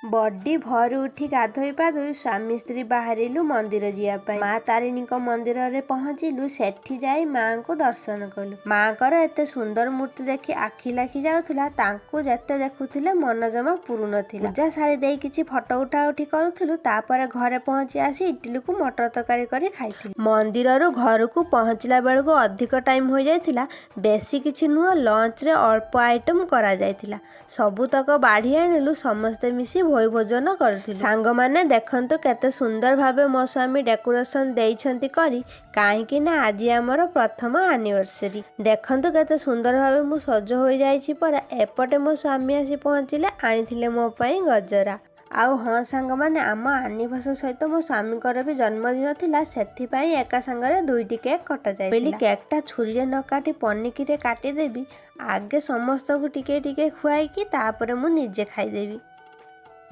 बड़ी भोरू उठी गाधोई पाधोई स्वामी स्त्री बाहरिलु मंदिर जिया पाई। माँ तारिणी मंदिर रे पहुँचिलु। सेठी जाई माँ को दर्शन कलु। माँ कर एते सुंदर मूर्ति देखि आखि लाखि जाउथुला। तांकु जेते देखुथिले मन जमा पुरु नथिला। पूजा सारी देई किछि फोटो उठा उठी करुथिलु। तापरे घरे पहुँची आसी इडली को मटर तरकारी करी खाइथिलु। मंदिर रु घर को पहुँचला बेलको अधिक टाइम हो जाइथिला। बेसी किछि नुह, लंच रे अल्प आइटम करा जाइथिला। सबुतक बाढ़ी आनिलु। समस्ते मिसी भोई भोजन करथिलु। सांग माने देखंतु केते सुंदर भाबे मो स्वामी डेकोरेशन देइछंती करी। काहेकि ना आज हमर प्रथम एनिवर्सरी। देखंतु केते सुंदर भाबे मु सज होई जाइछि परा। एपटे मो स्वामी आसी पहुँचिले। आनिथिले मो पई गजरा। आउ हाँ सांग माने आम एनिवर्सरी सहित मो स्वामी भी जन्मदिन थिला। सेथिपाई एका संगरे दुईटी केक कटा जाय। बेली केकटा छुरी रे न काटी पनिकी रे काटी देबी। आगे समस्त को टिके टिके खुआई कि तापरे मु निजे खाई देबी।